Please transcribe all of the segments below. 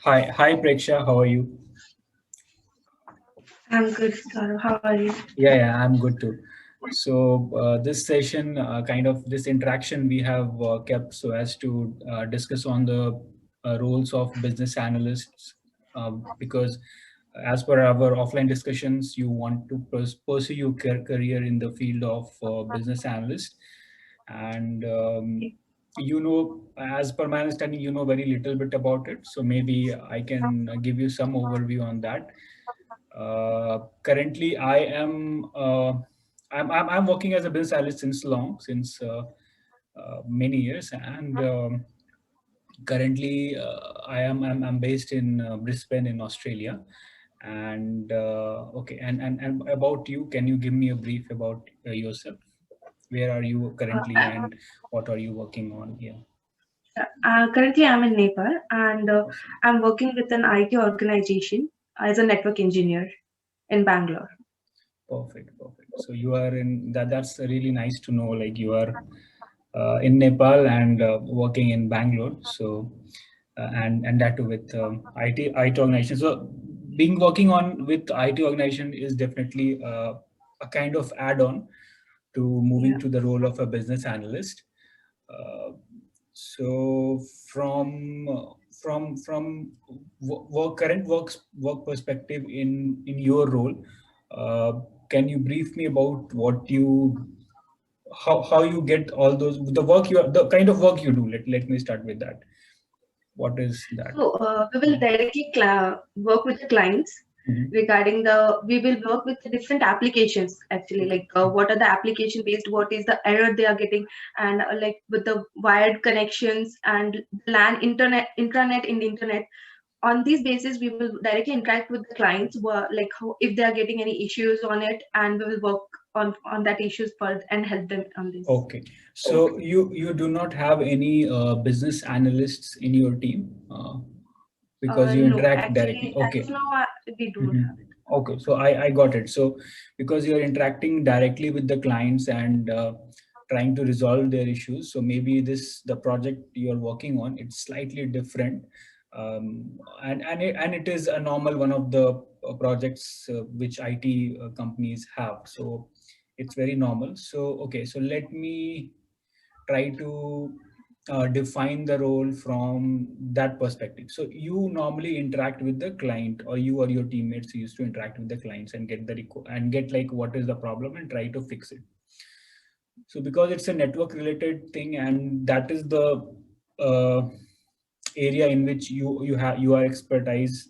Hi, Preksha. How are you? I'm good, Gaurav. How are you? Yeah, I'm good too. So this session, kind of this interaction, we have kept so as to discuss on the roles of business analysts, because as per our offline discussions, you want to pursue your career in the field of business analyst, and as per my understanding, you know very little bit about it. So maybe I can give you some overview on that. Currently, I'm working as a business analyst since many years, and currently I'm based in Brisbane in Australia. And okay, and about you, can you give me a brief about yourself? Where are you Uh, currently, uh, and what are you working on here? Currently, I'm in Nepal and I'm working with an IT organization as a network engineer in Bangalore. Perfect. So you are in that. That's really nice to know. Like you are in Nepal and working in Bangalore. So and that too with IT organization. So being working on with IT organization is definitely a kind of add-on to moving Yeah. to the role of a business analyst. Uh, so from current work perspective in your role, uh, can you brief me about what you how you get all those the work you the kind of work you do? Let me start with that. What is that? So we will directly work with the clients Mhm. regarding we will work with the different applications actually, Okay. like what are the application based, what is the error they are getting, and like with the wired connections and LAN internet, intranet in the internet. On this basis we will directly interact with the clients like how, if they are getting any issues on it, and we will work on that issues for and help them on this. Okay. So you do not have any business analysts in your team, because you No, interact directly. actually as Okay. of now we don't Mhm. have it. Okay, so I got it. So because you're interacting directly with the clients and trying to resolve their issues, so maybe the project you're working on, it's slightly different, and it is a normal one of the projects which IT companies have. So it's very normal. So okay, so let me try to define the role from that perspective. So you normally interact with the client, or you or your teammates used to interact with the clients and get and get like what is the problem and try to fix it. So because it's a network related thing, and that is the uh, area in which you are expertise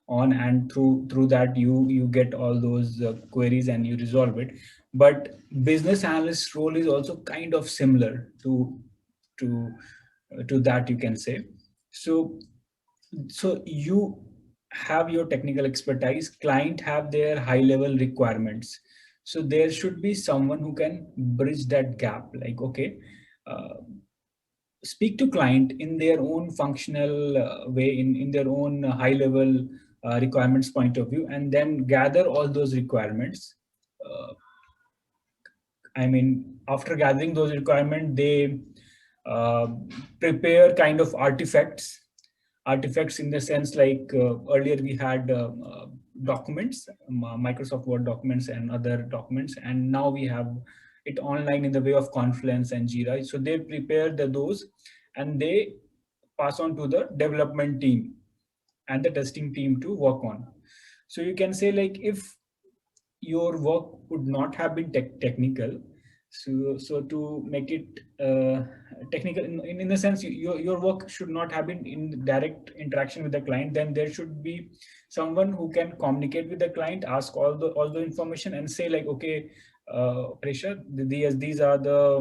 on, and through that you get all those queries and you resolve it. But business analyst role is also kind of similar to to that, you can say. So so you have your technical expertise, client have their high level requirements, so there should be someone who can bridge that gap, like okay, uh, speak to client in their own functional way, in their own high level requirements point of view, and then gather all those requirements. uh, I mean, after gathering those requirements, they uh, prepare kind of artifacts in the sense like earlier we had documents, Microsoft Word documents and other documents, and now we have it online in the way of Confluence and Jira. So they prepare those, and they pass on to the development team and the testing team to work on. So you can say like if your work would not have been technical, so to make it technical in the sense, your work should not have been in direct interaction with the client, then there should be someone who can communicate with the client, ask all the information and say like okay, Pressure, these are the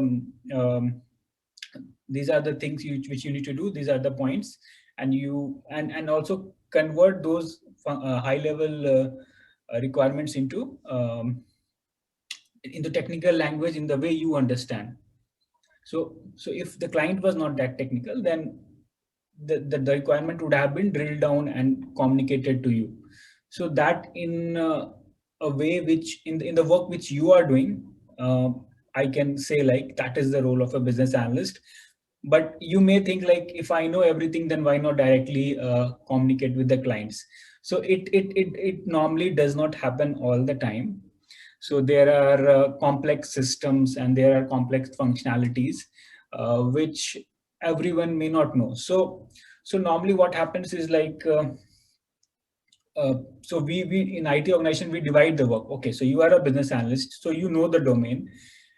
things which you need to do, these are the points, and and also convert those high level requirements into technical language in the way you understand. So if the client was not that technical, then the requirement would have been drilled down and communicated to you. So that in a way which in the work which you are doing, uh, I can say like that is the role of a business analyst. But you may think like, if I know everything, then why not directly communicate with the clients? So it normally does not happen all the time. So there are complex systems and there are complex functionalities which everyone may not know. So normally what happens is like, so we in IT organization, we divide the work. Okay, so you are a business analyst, so you know the domain,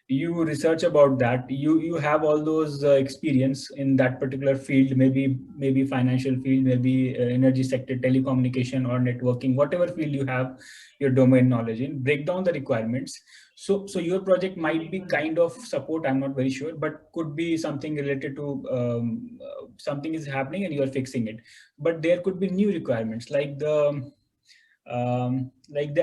you research about that, you have all those experience in that particular field, maybe financial field, maybe energy sector, telecommunication or networking, whatever field you have your domain knowledge in. Break down the requirements. So your project might be kind of support, I'm not very sure, but could be something related to something is happening and you are fixing it. But there could be new requirements, like the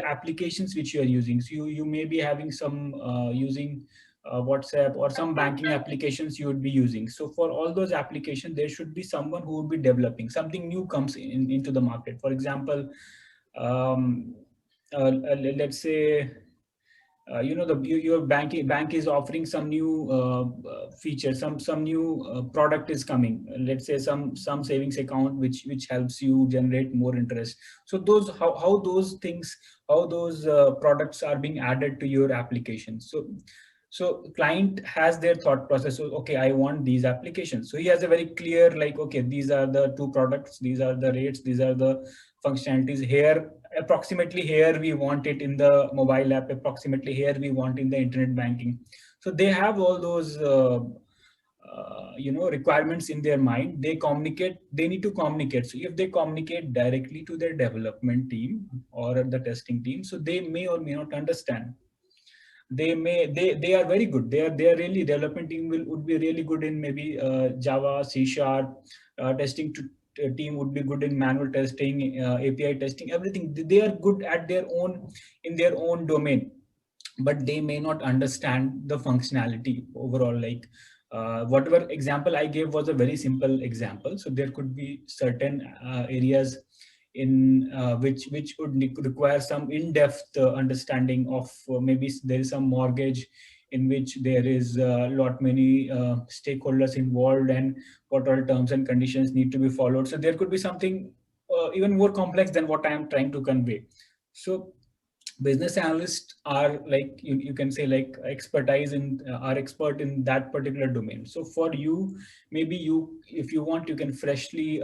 applications which you are using. So you may be having some using WhatsApp or some banking applications you would be using. So for all those applications, there should be someone who would be developing something new comes into the market. For example, um, let's say your bank is offering some new feature, some new product is coming. Let's say some savings account which helps you generate more interest. So those, how those things, how those products are being added to your application. So client has their thought process. So okay, I want these applications. So he has a very clear, like, okay, these are the two products, these are the rates, these are the functionalities. Here, approximately here we want it in the mobile app, approximately here we want in the internet banking. So they have all those requirements in their mind. They need to communicate. So if they communicate directly to their development team or the testing team, so they may or may not understand. They are very good, they are really, development team would be really good in maybe Java, C sharp. Testing team would be good in manual testing, API testing, everything. They are good at their own, in their own domain, but they may not understand the functionality overall. Like whatever example I gave was a very simple example. So there could be certain areas in which would require some in-depth understanding of, maybe there is some mortgage in which there is a lot many stakeholders involved, and what all terms and conditions need to be followed. So there could be something even more complex than what I am trying to convey. So business analysts are like, you can say like expertise in are expert in that particular domain. So for you, maybe you, if you want, you can freshly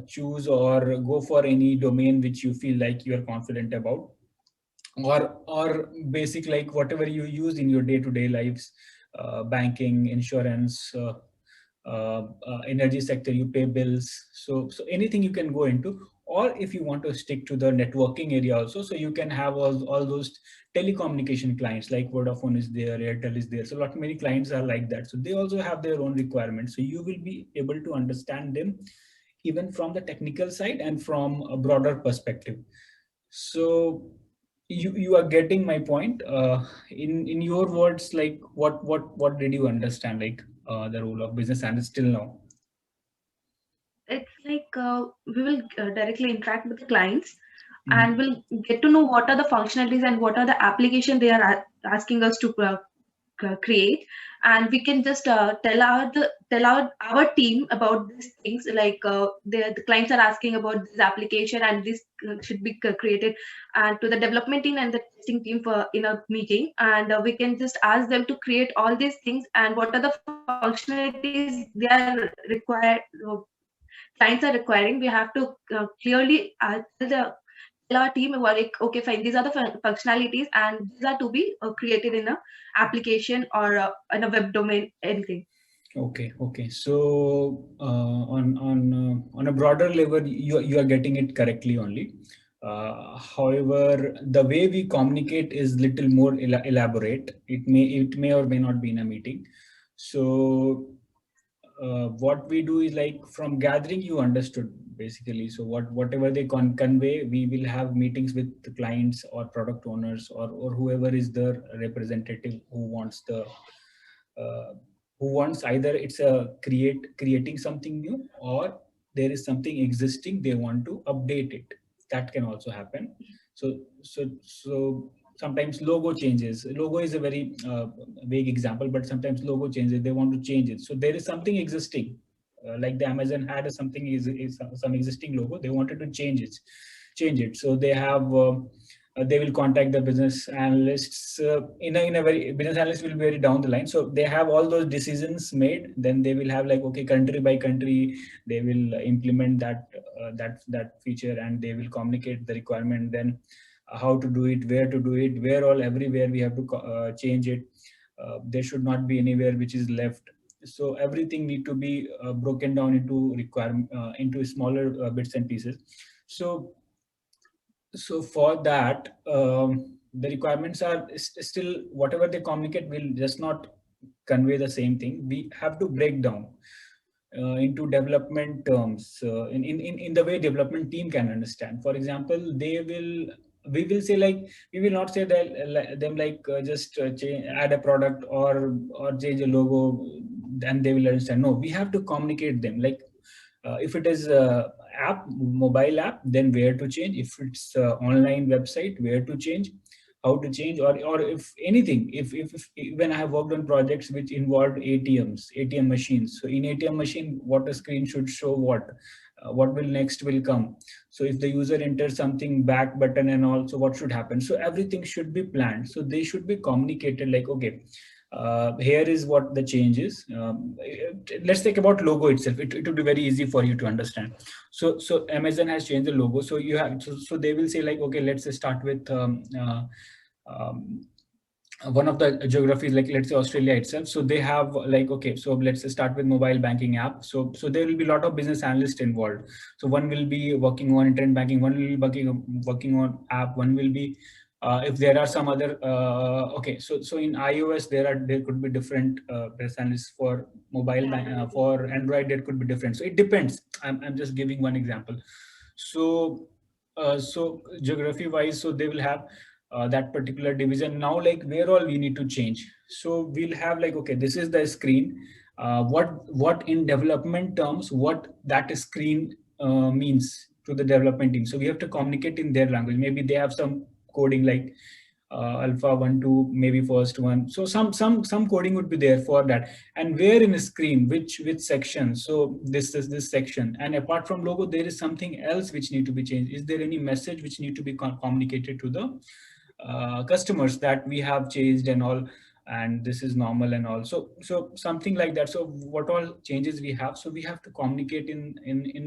choose or go for any domain which you feel like you are confident about, or basic, like whatever you use in your day-to-day lives, banking, insurance, energy sector, you pay bills. So anything you can go into. Or if you want to stick to the networking area also, so you can have all those telecommunication clients, like Vodafone is there, Airtel is there. So a lot many clients are like that. So they also have their own requirements. So you will be able to understand them even from the technical side and from a broader perspective. So you are getting my point. In your words, like what did you understand, like the role of business analyst till now? It's like we will directly interact with the clients, and Mhm. we'll get to know what are the functionalities and what are the application they are asking us to create. And we can just tell our team about these things, like the clients are asking about this application and this should be created, and to the development team and the testing team for in a meeting. And we can just ask them to create all these things and what are the functionalities they are required, clients are requiring. We have to clearly tell our team about, like, okay, fine, these are the functionalities and these are to be created in a application or in a web domain, anything. Okay. So on a broader level, you are getting it correctly only. However, the way we communicate is little more elaborate. It may or may not be in a meeting. So what we do is, like, from gathering you understood basically. So whatever they convey, we will have meetings with the clients or product owners, or whoever is the representative uh, who wants either it's a creating something new, or there is something existing they want to update it. That can also happen. So so so sometimes logo changes. Logo is a very vague example, but sometimes logo changes, they want to change it. So there is something existing, like the Amazon had a something is some existing logo, they wanted to change it. So they have they will contact the business analysts in a very, business analyst will be very down the line, so they have all those decisions made. Then they will have like, okay, country by country they will implement that feature, and they will communicate the requirement, then how to do it, where to do it, where all, everywhere we have to change it. There should not be anywhere which is left. So everything need to be broken down into into smaller bits and pieces. So for that, the requirements are still, whatever they communicate will just not convey the same thing. We have to break down into development terms, in the way development team can understand. For example, we will say like, we will not say that them like just add a product or change a logo, then they will understand. No, we have to communicate them like, if it is app, mobile app, then where to change. If it's online website, where to change, how to change, or if anything, if when I have worked on projects which involved ATM machines. So in ATM machine, what a screen should show, what will next will come. So if the user enters something, back button and also what should happen. So everything should be planned. So they should be communicated like, okay, here is what the change is. Let's think about logo itself. It would be very easy for you to understand. So Amazon has changed the logo. So you have, so they will say like, okay, let's start with um, one of the geographies, like let's say Australia itself. So they have like, okay, so let's start with mobile banking app. So there will be a lot of business analysts involved. So one will be working on internet banking, one will be working on app, one will be if there are some other okay, so in iOS there could be different business analysts. For for Android there could be different. So it depends. I'm just giving one example. So so geography wise, so they will have that particular division. Now like, where all we need to change. So we'll have like, okay, this is the screen. What in development terms, what that screen means to the development team. So we have to communicate in their language. Maybe they have some coding like alpha 1 2, maybe first one. So some coding would be there for that. And where in a screen, which section. So this is this section. And apart from logo, there is something else which need to be changed. Is there any message which need to be communicated to the customers that we have changed and all, and this is normal and all. So something like that. So what all changes we have. So we have to communicate in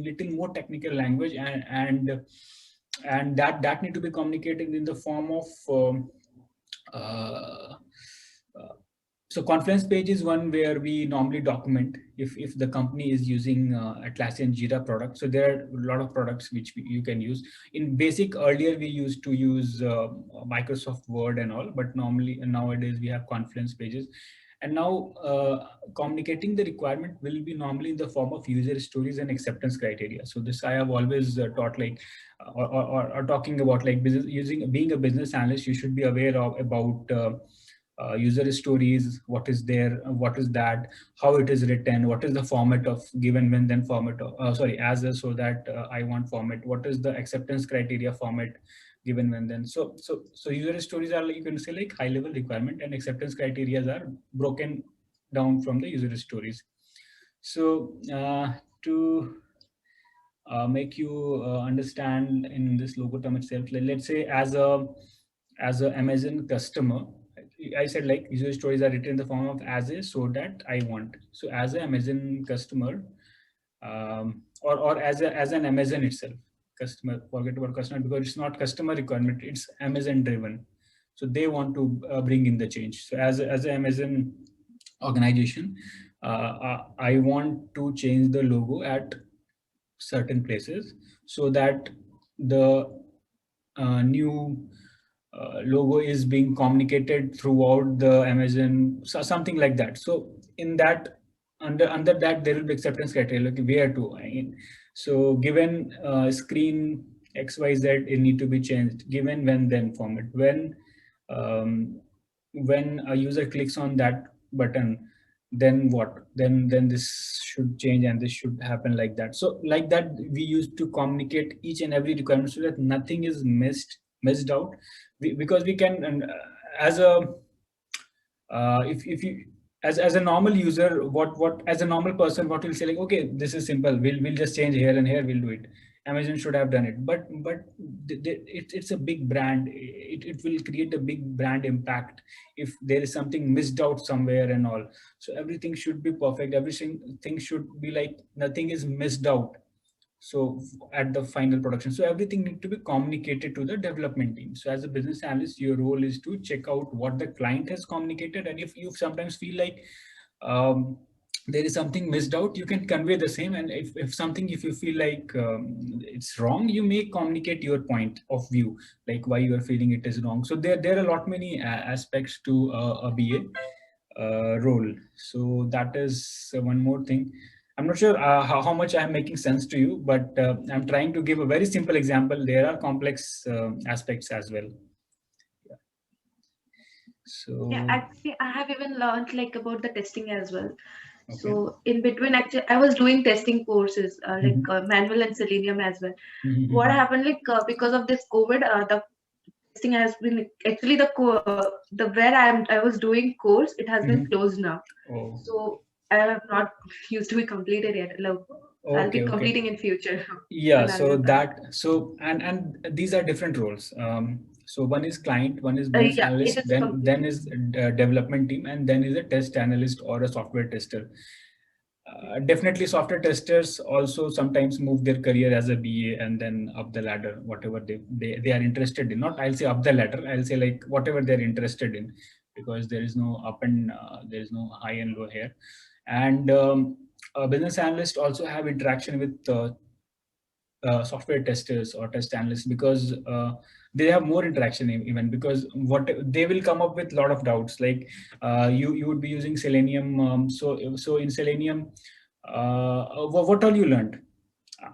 little more technical language, and that need to be communicated in the form of uh, uh, so Confluence page is one where we normally document if the company is using Atlassian Jira product. So there are a lot of products which you can use. In basic, earlier we used to use Microsoft Word and all, but normally nowadays we have Confluence pages. And now communicating the requirement will be normally in the form of user stories and acceptance criteria. So this I have always taught, like or talking about like being a business analyst, you should be aware of about user stories, what is there, what is that, how it is written, what is the format of given when then format of, sorry, as a, so that I want format, what is the acceptance criteria format given when then. So user stories are like, you can say like high level requirement, and acceptance criteria are broken down from the user stories. So to make you understand in this logo term itself, let's say as a Amazon customer, I said like user stories are written in the form of as a, so that I want. So as an Amazon customer, or as an Amazon itself, customer, forget about customer because it's not customer requirement, it's Amazon driven. So they want to bring in the change. So as an Amazon organization, I want to change the logo at certain places so that the new logo is being communicated throughout the Amazon, so something like that. So in that, under that there will be acceptance criteria, like where to. So given screen XYZ, it need to be changed. Given when then format, when a user clicks on that button, then what, then this should change and this should happen, like that. So like that we used to communicate each and every requirement so that nothing is missed missed out. Because we can, and as a if you, as a normal user, what as a normal person, what will say like, okay, this is simple, we'll just change here and here, we'll do it. Amazon should have done it, but it's a big brand. It will create a big brand impact if there is something missed out somewhere and all. So everything should be perfect, everything should be like nothing is missed out. So at the final production, so everything need to be communicated to the development team. So as a business analyst, your role is to check out what the client has communicated, and if you sometimes feel like um, there is something missed out, you can convey the same. And if you feel like it's wrong, you may communicate your point of view, like why you are feeling it is wrong. So there are a lot many aspects to a BA role. So that is one more thing. I'm not sure how much I'm making sense to you, but I'm trying to give a very simple example. There are complex aspects as well. Yeah. So Yeah, actually, I have even learned like about the testing as well. okay. So in between, actually, I was doing testing courses like manual and Selenium as well. What happened, like because of this COVID, the testing has been actually the where I was doing course, it has been closed now. Oh. So I have not used to be completed yet. Like, I'll be completing in future. Yeah, so and these are different roles. So one is client, one is business analyst, then is development team, and then is a test analyst or a software tester. Definitely software testers also sometimes move their career as a BA and then up the ladder, whatever they are interested in. Not I'll say up the ladder, I'll say like whatever they're interested in, because there is no up and there is no high and low here. And a business analyst also have interaction with software testers or test analysts, because they have more interaction even, because what they will come up with a lot of doubts, like you would be using Selenium. So in Selenium, what all you learned?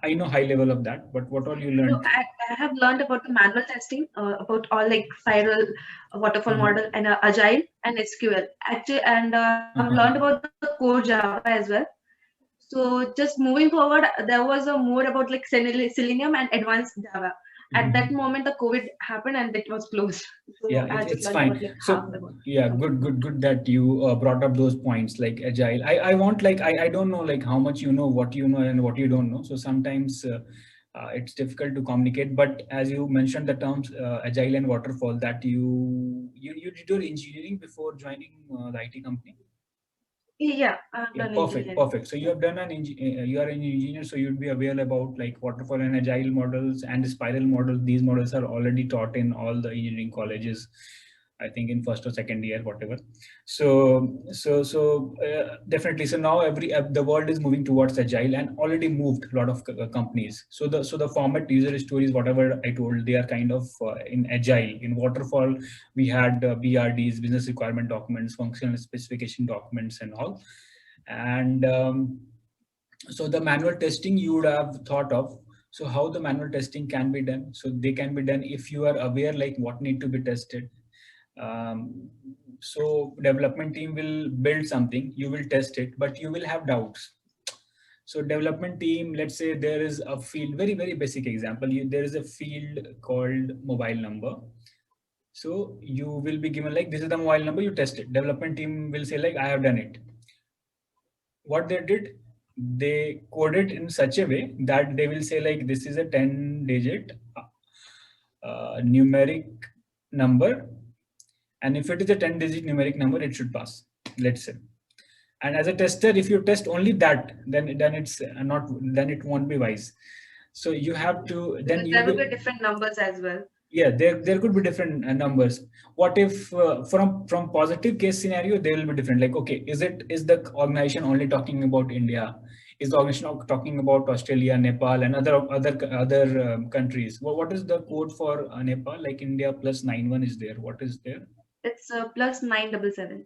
I know high level of that, but what all you learned? So I have learned about the manual testing, about all like spiral, waterfall model, and agile and SQL. Actually, and I've learned about the core Java as well. So just moving forward, there was a more about like Selenium and advanced Java. At that moment, the COVID happened and it was closed. So yeah, it's fine. About, like, so yeah, good that you brought up those points like agile. I want like I don't know like how much you know, what you know and what you don't know. So sometimes it's difficult to communicate. But as you mentioned the terms agile and waterfall, that you did your engineering before joining the IT company. Yeah, perfect. So you have done you are an engineer, so you'd be aware about like waterfall and agile models and the spiral models. These models are already taught in all the engineering colleges, I think in first or second year, whatever. So definitely. So now the world is moving towards agile, and already moved a lot of companies. So the format, user stories, whatever I told, they are kind of in agile. In waterfall, we had BRDs, business requirement documents, functional specification documents, and all. And so the manual testing you would have thought of. So how the manual testing can be done? So they can be done if you are aware like what need to be tested. So development team will build something, you will test it, but you will have doubts. So development team, let's say there is a field, very basic example, there is a field called mobile number. So you will be given like, this is the mobile number, you test it. Development team will say like, I have done it. What they did, they code it in such a way that they will say like, this is a 10-digit numeric number. And if it is a 10-digit numeric number, it should pass, let's say. And as a tester, if you test only that, then it's not, then it won't be wise. So you have to, then there will be different numbers as well. Yeah, there could be different numbers. What if from positive case scenario, they will be different. Like, okay, is the organization only talking about India? Is the organization talking about Australia, Nepal, and other countries? What is the code for Nepal? Like India plus 91 is there. What is there? It's plus 977.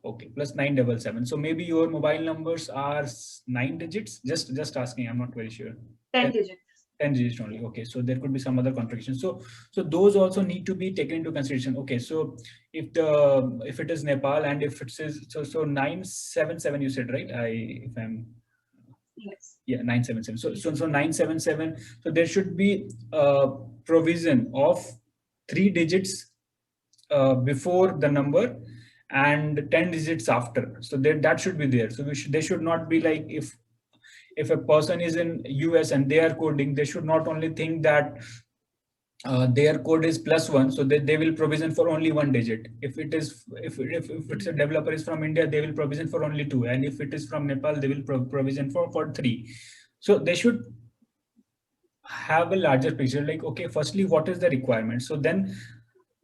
Okay, plus 977. So maybe your mobile numbers are 9 digits. Just asking. I'm not very sure. 10 digits. 10 digits only. Okay, so there could be some other configuration. So those also need to be taken into consideration. Okay, so if it is Nepal and if it says so 977, you said, right? Yes. Yeah, 977. So 977. So there should be a provision of 3 digits before the number and 10 digits after. So that should be there. So they should not be like, if a person is in US and they are coding, they should not only think that their code is +1, so they will provision for only 1 digit. If it's a developer is from India, they will provision for only 2, and if it is from Nepal, they will provision for 3. So they should have a larger picture, like, okay, firstly, what is the requirement? So then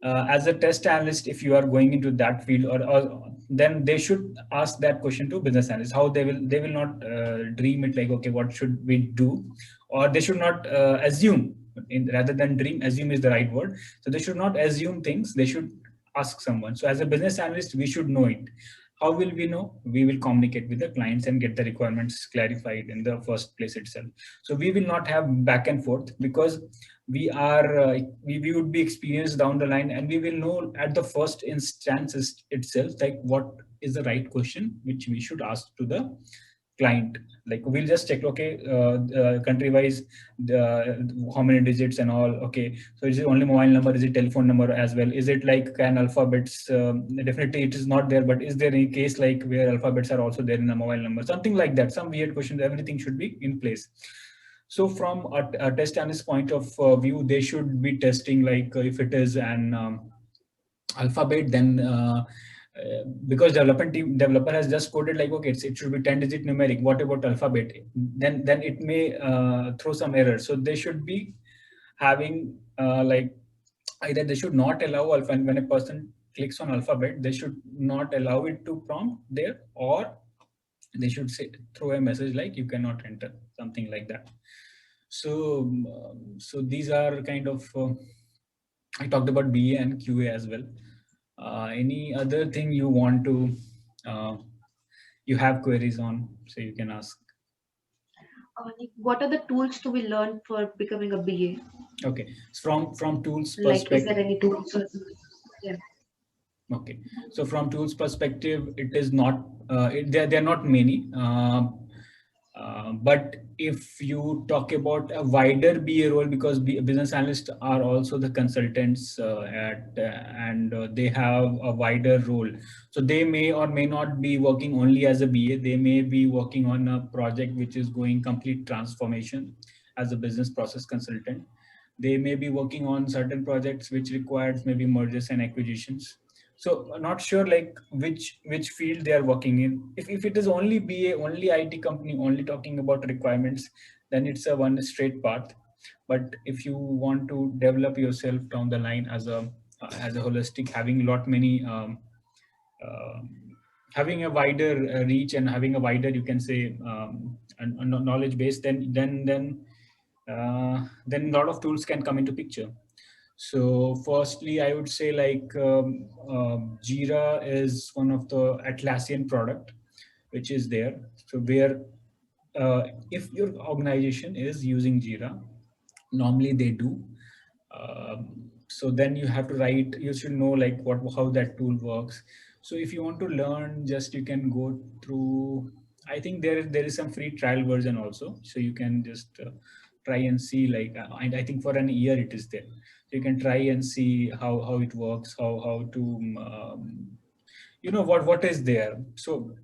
as a test analyst, if you are going into that field, or then they should ask that question to business analyst. How they will not dream it like, okay, what should we do? Or they should not assume, rather than dream, assume is the right word. So they should not assume things, they should ask someone. So as a business analyst, we should know it. How will we know? We will communicate with the clients and get the requirements clarified in the first place itself. So we will not have back and forth, because we would be experienced down the line, and we will know at the first instance itself, like, what is the right question which we should ask to the client. Like, we'll just check, okay, country wise, how many digits and all. Okay, so is it only mobile number? Is it telephone number as well? Is it like an alphabets? Definitely it is not there, but is there any case like where alphabets are also there in a mobile number? Something like that, some weird questions. Everything should be in place. So from a test analyst point of view, they should be testing, like, if it is an alphabet, then because developer has just coded like, okay, it should be 10 digit numeric. What about alphabet? Then it may throw some error. So they should be having like, either they should not allow when a person clicks on alphabet, they should not allow it to prompt there, or they should say, throw a message like, you cannot enter, something like that. So so these are kind of I talked about BA and QA as well. Any other thing you want to you have queries on, so you can ask. Like, what are the tools to be learned for becoming a BA? Okay, from tools Like, is perspective. there any tools? Yeah. Okay, so from tools perspective, it is not they're not many. But if you talk about a wider BA role, because business analysts are also the consultants and they have a wider role. So they may or may not be working only as a BA. They may be working on a project which is going complete transformation as a business process consultant. They may be working on certain projects which requires maybe mergers and acquisitions. So not sure like which field they are working in. If it is only BA, only IT company, only talking about requirements, then it's a one straight path. But if you want to develop yourself down the line as a holistic, having lot many uh, having a wider reach and having a wider, you can say, a knowledge base, then a lot of tools can come into picture. So firstly, I would say like Jira is one of the Atlassian product which is there. So where if your organization is using Jira, normally they do. So then you have to write. You should know like how that tool works. So if you want to learn, just you can go through. I think there is some free trial version also, so you can just try and see like I think for an year it is there. So you can try and see how it works, how to what is there. So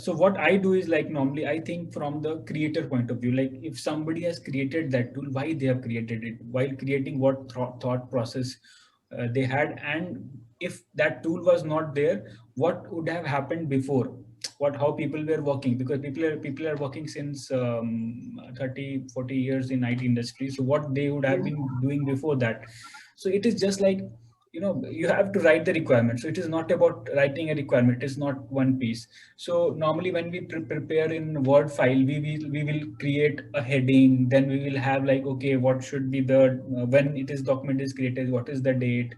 what I do is like, normally I think from the creator point of view, like if somebody has created that tool, why they have created it, while creating what thought process they had, and if that tool was not there, what would have happened before, how people were working, because people are working since 30-40 years in IT industry. So what they would have been doing before that. So it is just like, you have to write the requirement. So it is not about writing a requirement, it is not one piece. So normally when we prepare in Word file, we will create a heading, then we will have like, okay, what should be the when it is document is created, what is the date,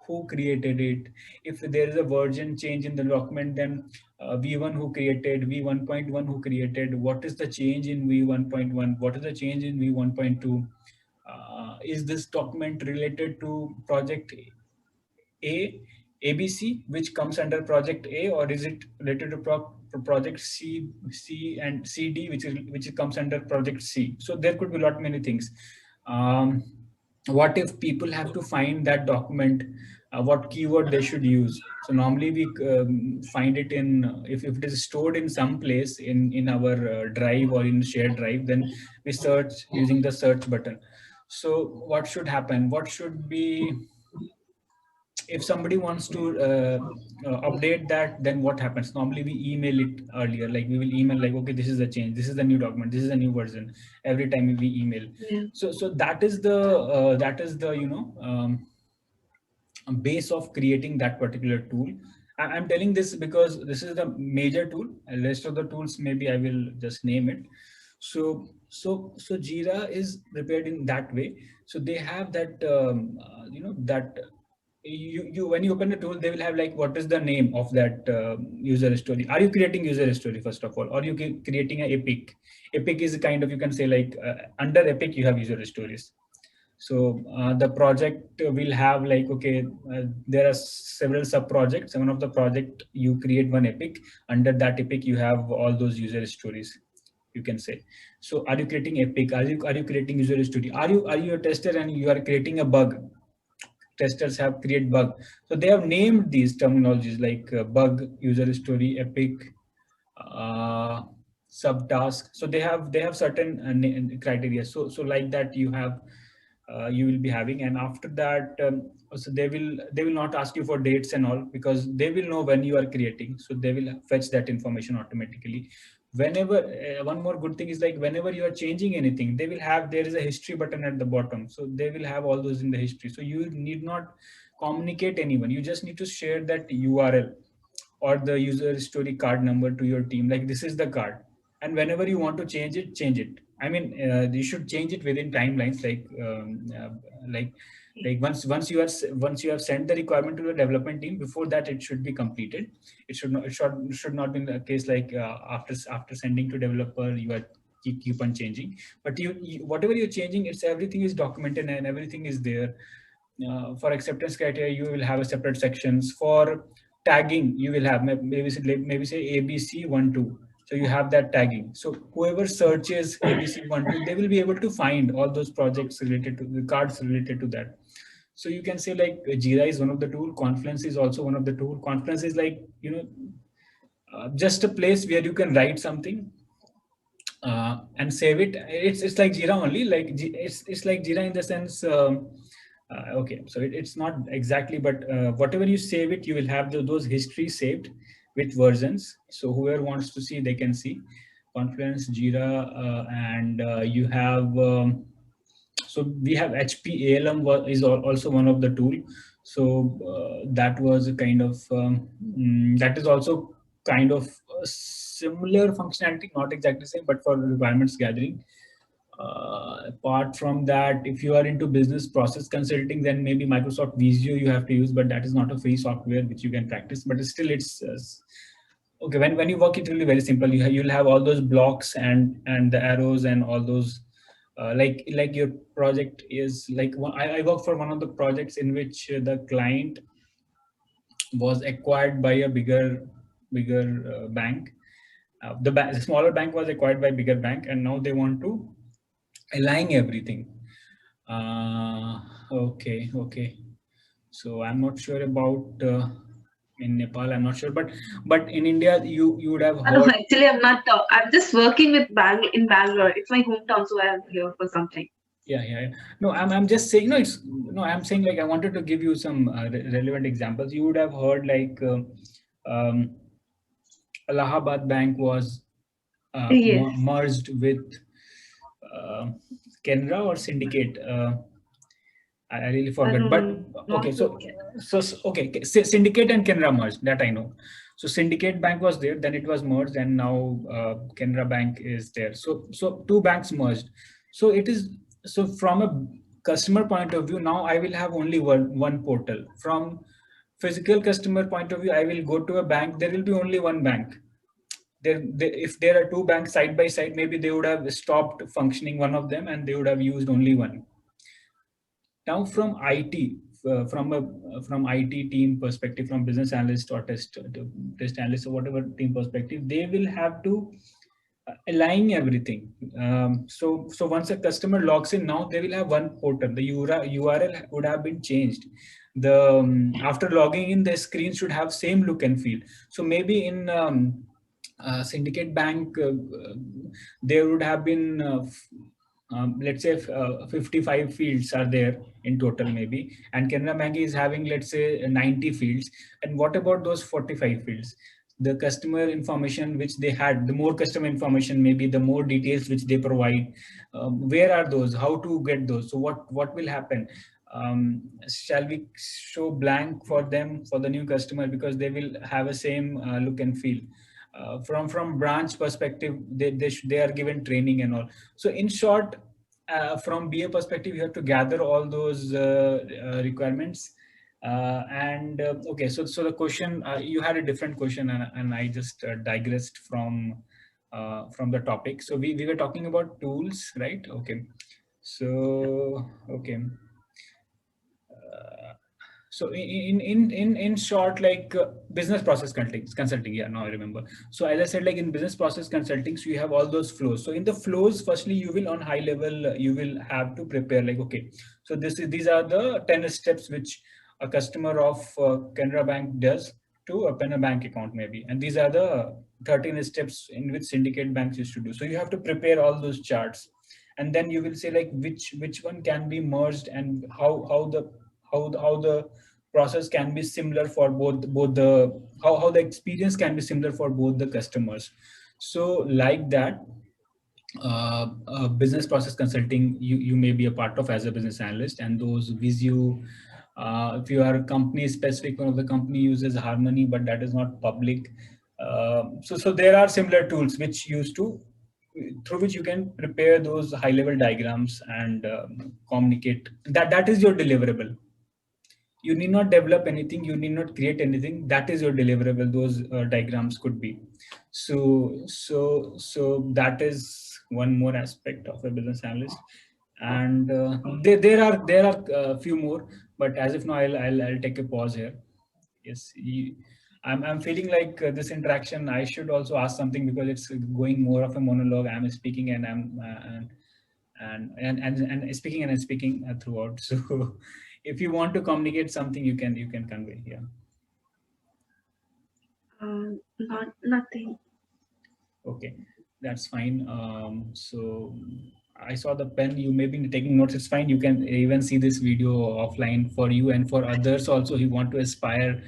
who created it. If there is a version change in the document, then v1 who created, v1.1 who created, what is the change in v1.1, what is the change in v1.2. Is this document related to project ABC, which comes under project A, or is it related to project C and CD, which comes under project C? So there could be a lot many things. what if people have to find that document, what keyword they should use? So normally we find it in, if it is stored in some place in our drive or in shared drive, then we search using the search button. So what should happen, what should be, if somebody wants to update that, then what happens? Normally we email it earlier, like we will email like, okay, this is the change, this is the new document, this is the new version, every time we email. Yeah. So that is the base of creating that particular tool. I'm telling this because this is the major tool, and rest of the tools maybe I will just name it. So Jira is prepared in that way. So they have that that you when you open the tool, they will have like, what is the name of that user story? Are you creating user story first of all, or you creating a epic? Epic is a kind of, you can say like, under epic you have user stories. So the project will have like, okay, there are several sub projects. One of the project you create one epic. Under that epic you have all those user stories, you can say. So are you creating epic? Are you creating user story? Are you a tester and you are creating a bug? Testers have create bug. So they have named these terminologies like bug, user story, epic, uh, subtask. So they have certain criteria. So like that you have, you will be having. And after that, so they will not ask you for dates and all, because they will know when you are creating, so they will fetch that information automatically. Whenever one more good thing is like, whenever you are changing anything, they will have, there is a history button at the bottom, so they will have all those in the history. So you need not communicate anyone, you just need to share that URL or the user story card number to your team, like this is the card, and whenever you want to change it. I mean, you should change it within timelines, like like once you have sent the requirement to the development team, before that it should be completed. It should not be the case like, after sending to developer you are keep on changing. But you whatever you're changing, it's everything is documented and everything is there. For acceptance criteria, you will have a separate sections. For tagging, you will have maybe say ABC12. So you have that tagging. So whoever searches ABC12, they will be able to find all those projects related to the cards related to that. So you can say like, Jira is one of the tool. Confluence is also one of the tool. Confluence is like, just a place where you can write something and save it. It's like Jira only. Like it's like Jira in the sense. Okay, so it's not exactly, but whatever you save it, you will have those histories saved with versions. So whoever wants to see, they can see. Confluence, Jira, and you have. So we have HP ALM is also one of the tool. So that was a kind of that is also kind of a similar functionality, not exactly same, but for requirements gathering. Apart from that, if you are into business process consulting, then maybe Microsoft Visio you have to use, but that is not a free software which you can practice. But still, it's okay. When you work, it will be very simple. You'll have all those blocks and the arrows and all those. Like your project is like, I work for one of the projects in which the client was acquired by a bigger bank. The smaller bank was acquired by bigger bank, and now they want to align everything. Okay. So I'm not sure about in Nepal. I'm not sure, but in India, you would have No, heard. actually, I'm not. I'm just working with in Bangalore. It's my hometown, so I'm here for something. Yeah. No, I'm just saying. No, it's no. I'm saying like, I wanted to give you some relevant examples. You would have heard like, Allahabad Bank was Yes. merged with uh, Canara or Syndicate. I really I forgot. But don't okay, not so okay. okay, Syndicate and Canara merged. That I know. So Syndicate Bank was there, then it was merged, and now Canara Bank is there. So two banks merged. So it is, so from a customer point of view, now I will have only one portal. From physical customer point of view, I will go to a bank. There will be only one bank. If there are two banks side by side, maybe they would have stopped functioning one of them and they would have used only one. Now from IT, from IT team perspective, from business analyst or test analyst or whatever team perspective, they will have to aligning everything. So once a customer logs in, now they will have one portal. The URL would have been changed. The after logging in, the screen should have same look and feel. So maybe in Syndicate Bank, there would have been let's say 55 fields are there in total maybe, and Canara Bank is having, let's say, 90 fields. And what about those 45 fields? The customer information which they had, the more customer information, maybe the more details which they provide, where are those, how to get those? So what will happen? Shall we show blank for them, for the new customer, because they will have a same look and feel? From branch perspective, they are given training and all. So in short, from BA perspective, you have to gather all those requirements. Okay, so the question, you had a different question, and I just digressed from the topic. So we were talking about tools, right? Okay. So okay. So in short, like business process consulting, yeah, now I remember. So as I said, like in business process consulting, so you have all those flows. So in the flows, firstly, you will on high level, you will have to prepare, like, okay, so these are the 10 steps which a customer of Canara Bank does to open a bank account maybe, and these are the 13 steps in which syndicate banks used to do. So you have to prepare all those charts, and then you will say like which one can be merged, and how the process can be similar for both the, how the experience can be similar for both the customers. So like that, business process consulting, you may be a part of as a business analyst, and those Visio, if you are company specific, one of the company uses Harmony, but that is not public. So there are similar tools which used to, through which you can prepare those high level diagrams and communicate. That is your deliverable. You need not develop anything, you need not create anything. That is your deliverable. Those diagrams could be. So that is one more aspect of a business analyst. And there are a few more, but as of now, I'll take a pause here. Yes, I'm feeling like this interaction, I should also ask something, because it's going more of a monologue. I'm speaking and I'm and speaking and speaking throughout. So if you want to communicate something, you can convey. Yeah. Not nothing. Okay, that's fine. So I saw the pen. You may be taking notes. It's fine. You can even see this video offline for you and for others also who want to aspire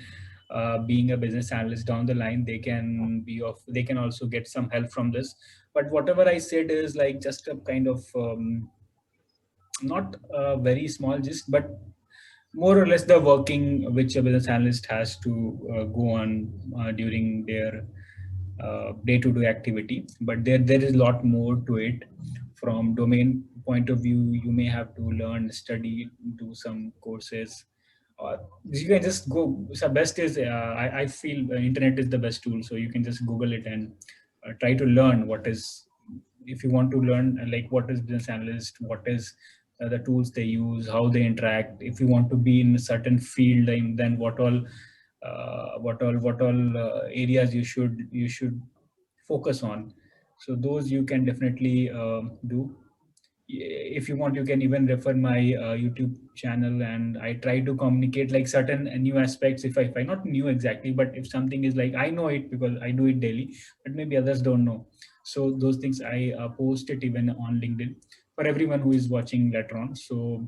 being a business analyst down the line. They can be of. They can also get some help from this. But whatever I said is like just a kind of not a very small gist, but more or less the working which a business analyst has to go on during their day-to-day activity. But there is a lot more to it. From domain point of view, you may have to learn, study, do some courses, or you can just go. So best is I feel internet is the best tool. So you can just Google it and try to learn what is, if you want to learn like what is business analyst, what is the tools they use, how they interact. If you want to be in a certain field, then what all areas you should focus on. So those you can definitely do. If you want, you can even refer my YouTube channel, and I try to communicate like certain new aspects. If I not new exactly, but if something is like, I know it because I do it daily, but maybe others don't know. So those things I post it even on LinkedIn for everyone who is watching later on, so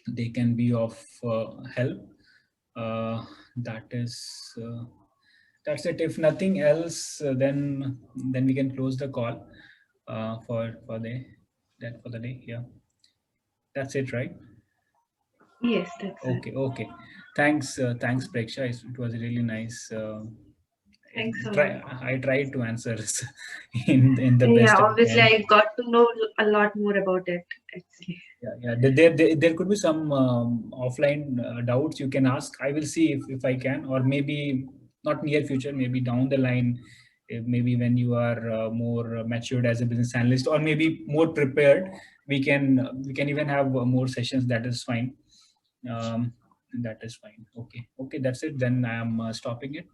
they can be of help. uh, that is that's it. If nothing else, then we can close the call for the day. Yeah, that's it, right? Yes, that's it. Okay. Thanks, Preksha. It was really nice. Thanks a lot. I tried to answer in the Yeah, best I obviously, can. I got to know a lot more about it, actually. Yeah. There could be some offline doubts you can ask. I will see if I can, or maybe not near future, maybe down the line, maybe when you are more matured as a business analyst, or maybe more prepared, we can even have more sessions. That is fine. Um, that is fine. Okay. That's it. Then I am stopping it.